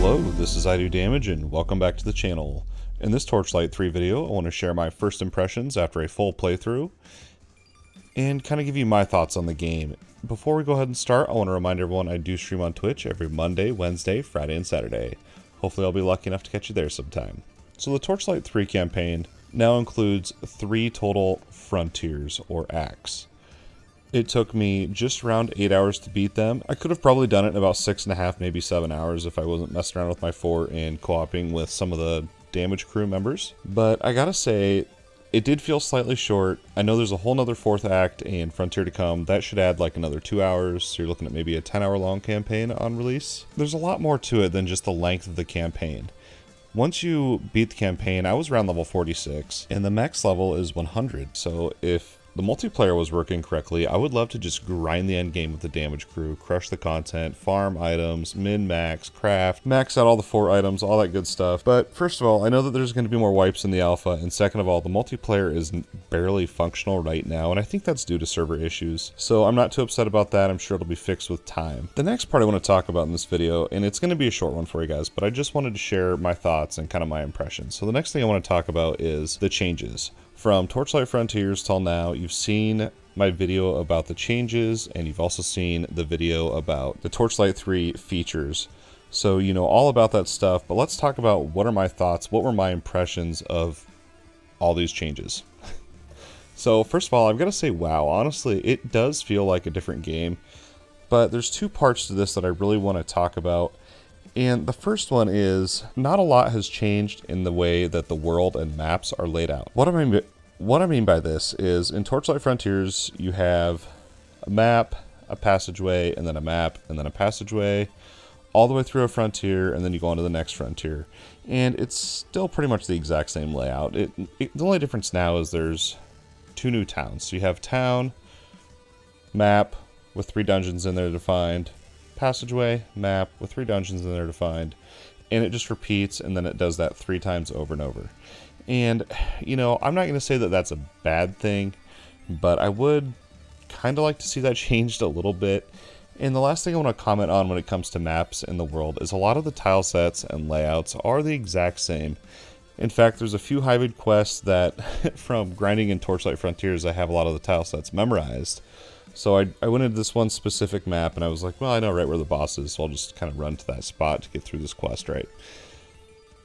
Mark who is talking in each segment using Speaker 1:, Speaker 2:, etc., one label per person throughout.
Speaker 1: Hello, this is I Do Damage and welcome back to the channel. In this Torchlight 3 video, I want to share my first impressions after a full playthrough and kind of give you my thoughts on the game. Before we go ahead and start, I want to remind everyone I do stream on Twitch every Monday, Wednesday, Friday, and Saturday. Hopefully I'll be lucky enough to catch you there sometime. So the Torchlight 3 campaign now includes 3 total frontiers or acts. It took me just around 8 hours to beat them. I could have probably done it in about 6.5, maybe 7 hours if I wasn't messing around with my fort and co-oping with some of the damage crew members. But I gotta say, it did feel slightly short. I know there's a whole nother 4th act and frontier to come. That should add like another 2 hours, so you're looking at maybe a 10-hour long campaign on release. There's a lot more to it than just the length of the campaign. Once you beat the campaign, I was around level 46, and the max level is 100, so if the multiplayer was working correctly, I would love to just grind the endgame with the damage crew, crush the content, farm items, min-max, craft, max out all the fort items, all that good stuff. But first of all, I know that there's going to be more wipes in the alpha, and second of all, the multiplayer is barely functional right now, and I think that's due to server issues. So I'm not too upset about that. I'm sure it'll be fixed with time. The next part I want to talk about in this video, and it's going to be a short one for you guys, but I just wanted to share my thoughts and kind of my impressions. So the next thing I want to talk about is the changes. From Torchlight Frontiers till now, you've seen my video about the changes, and you've also seen the video about the Torchlight 3 features. So you know all about that stuff, but let's talk about what are my thoughts, what were my impressions of all these changes. So first of all, I've got to say, wow, honestly, it does feel like a different game, but there's 2 parts to this that I really want to talk about. And the first one is, not a lot has changed in the way that the world and maps are laid out. What I mean by this is, in Torchlight Frontiers, you have a map, a passageway, and then a map, and then a passageway, all the way through a frontier, and then you go on to the next frontier. And it's still pretty much the exact same layout. The only difference now is there's 2 new towns. So you have town, map, with 3 dungeons in there defined, passageway, map, with 3 dungeons in there defined, and it just repeats, and then it does that 3 times over and over. And, you know, I'm not going to say that that's a bad thing, but I would kind of like to see that changed a little bit. And the last thing I want to comment on when it comes to maps in the world is a lot of the tile sets and layouts are the exact same. In fact, there's a few hybrid quests that, from grinding in Torchlight Frontiers, I have a lot of the tile sets memorized. So I went into this one specific map, and I was like, well, I know right where the boss is, so I'll just kind of run to that spot to get through this quest, right?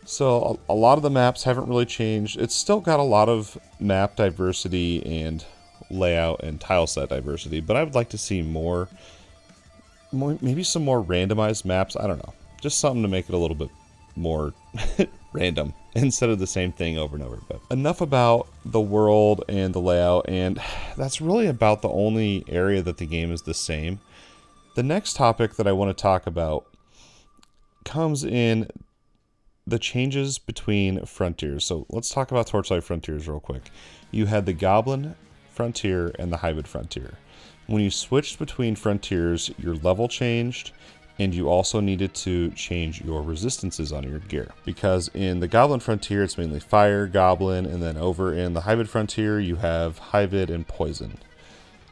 Speaker 1: So a lot of the maps haven't really changed. It's still got a lot of map diversity and layout and tile set diversity, but I would like to see more, maybe some more randomized maps. I don't know, just something to make it a little bit more random instead of the same thing over and over. But enough about the world and the layout, and that's really about the only area that the game is the same. The next topic that I want to talk about comes in the changes between frontiers. So let's talk about Torchlight Frontiers real quick. You had the Goblin Frontier and the Hybrid Frontier. When you switched between frontiers, your level changed, and you also needed to change your resistances on your gear. Because in the Goblin Frontier, it's mainly fire, goblin, and then over in the Hybrid Frontier, you have Hybrid and poison.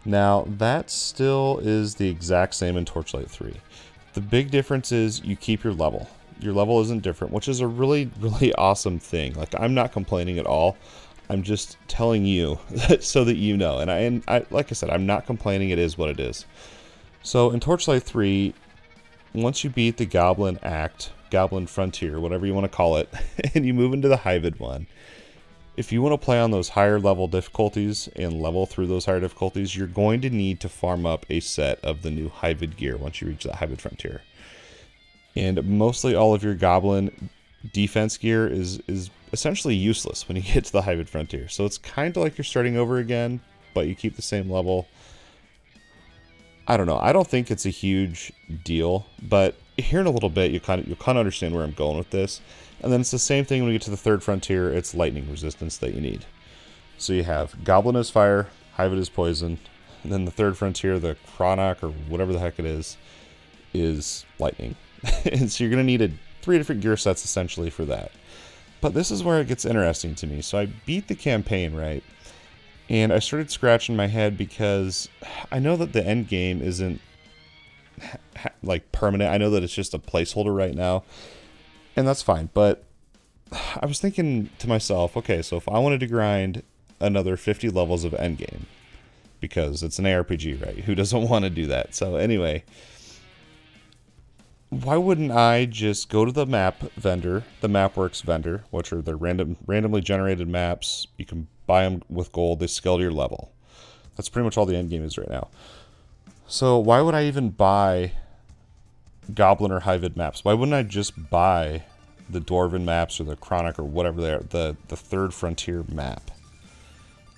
Speaker 1: Now, that still is the exact same in Torchlight 3. The big difference is you keep your level. Your level isn't different, which is a really, really awesome thing. Like, I'm not complaining at all. I'm just telling you so that you know. And I, like I said, I'm not complaining. It is what it is. So in Torchlight 3, once you beat the Goblin Act, Goblin Frontier, whatever you want to call it, and you move into the Hybrid one, if you want to play on those higher level difficulties and level through those higher difficulties, you're going to need to farm up a set of the new Hybrid gear once you reach that Hybrid Frontier. And mostly all of your Goblin defense gear is essentially useless when you get to the Hybrid Frontier. So it's kind of like you're starting over again, but you keep the same level. I don't know. I don't think it's a huge deal, but here in a little bit, you'll kind of understand where I'm going with this. And then it's the same thing when we get to the 3rd frontier. It's lightning resistance that you need. So you have Goblin is fire, Hybrid is poison, and then the 3rd frontier, the Chronoc or whatever the heck it is lightning. And so you're going to need 3 different gear sets essentially for that. But this is where it gets interesting to me. So I beat the campaign, right? And I started scratching my head because I know that the end game isn't like permanent. I know that it's just a placeholder right now. And that's fine, but I was thinking to myself, okay, so if I wanted to grind another 50 levels of Endgame, because it's an ARPG, right? Who doesn't want to do that? So anyway, why wouldn't I just go to the map vendor, the MapWorks vendor, which are their randomly generated maps. You can buy them with gold. They scale to your level. That's pretty much all the Endgame is right now. So why would I even buy Goblin or Hyvid maps? Why wouldn't I just buy the Dwarven maps or the Chronic or whatever they are, the Third Frontier map,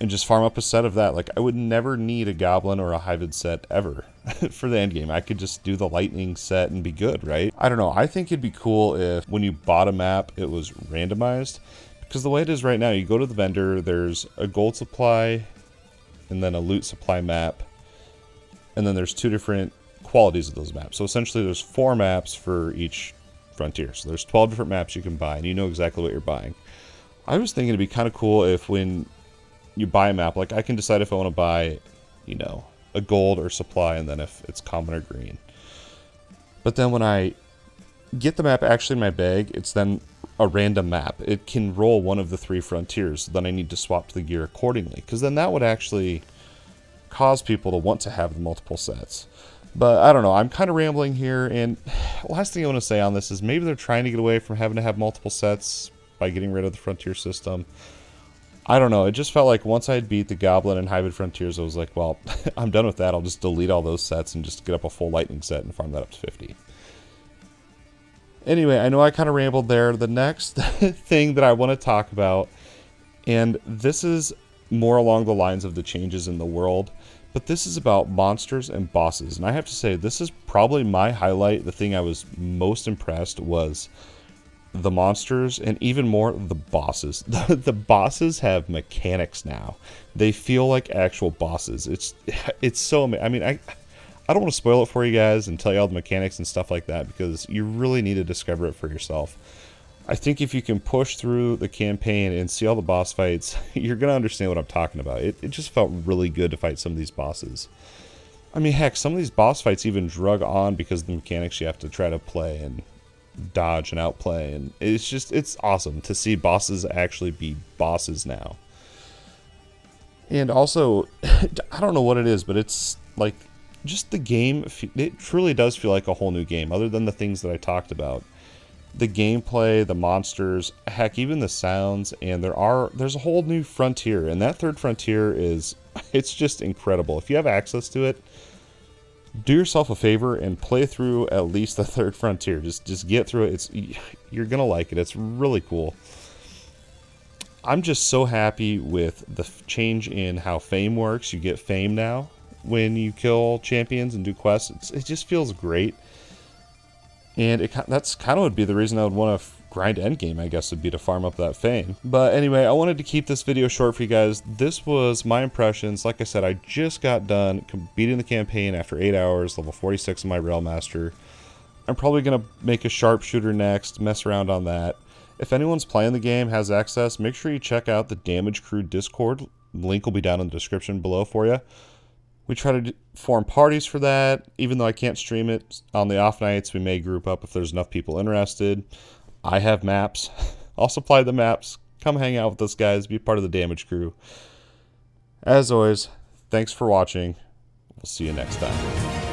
Speaker 1: and just farm up a set of that? Like, I would never need a Goblin or a Hyvid set ever for the endgame. I could just do the Lightning set and be good, right? I don't know. I think it'd be cool if when you bought a map, it was randomized. Because the way it is right now, you go to the vendor, there's a gold supply, and then a loot supply map, and then there's 2 different qualities of those maps. So essentially there's 4 maps for each frontier. So there's 12 different maps you can buy, and you know exactly what you're buying. I was thinking it'd be kind of cool if when you buy a map, like I can decide if I want to buy, you know, a gold or supply, and then if it's common or green. But then when I get the map actually in my bag, it's then a random map. It can roll one of the 3 frontiers. Then I need to swap to the gear accordingly, because then that would actually cause people to want to have the multiple sets. But I don't know, I'm kind of rambling here, and last thing I want to say on this is maybe they're trying to get away from having to have multiple sets by getting rid of the frontier system. I don't know, it just felt like once I had beat the Goblin and Hyvid frontiers, I was like, well, I'm done with that. I'll just delete all those sets and just get up a full Lightning set and farm that up to 50. Anyway, I know I kind of rambled there. The next thing that I want to talk about, and this is more along the lines of the changes in the world, but this is about monsters and bosses. And I have to say, this is probably my highlight. The thing I was most impressed was the monsters, and even more the bosses. The bosses have mechanics now. They feel like actual bosses. It's so amazing. I mean, I don't want to spoil it for you guys and tell you all the mechanics and stuff like that, because you really need to discover it for yourself. I think if you can push through the campaign and see all the boss fights, you're going to understand what I'm talking about. It just felt really good to fight some of these bosses. I mean, heck, some of these boss fights even drug on because of the mechanics you have to try to play and dodge and outplay. And it's awesome to see bosses actually be bosses now. And also, I don't know what it is, but it's like just the game, it truly does feel like a whole new game, other than the things that I talked about. The gameplay, the monsters, heck, even the sounds, and there's a whole new frontier, and that 3rd frontier it's just incredible. If you have access to it, do yourself a favor and play through at least the 3rd frontier. Just get through it. You're gonna like it. It's really cool. I'm just so happy with the change in how fame works. You get fame now when you kill champions and do quests. It just feels great. And that's kind of would be the reason I would want to grind endgame, I guess, would be to farm up that fame. But anyway, I wanted to keep this video short for you guys. This was my impressions. Like I said, I just got done beating the campaign after 8 hours, level 46 of my Railmaster. I'm probably going to make a sharpshooter next, mess around on that. If anyone's playing the game, has access, make sure you check out the Damage Crew Discord. Link will be down in the description below for you. We try to form parties for that. Even though I can't stream it on the off nights, we may group up if there's enough people interested. I have maps. I'll supply the maps. Come hang out with us, guys. Be part of the Damage Crew. As always, thanks for watching. We'll see you next time.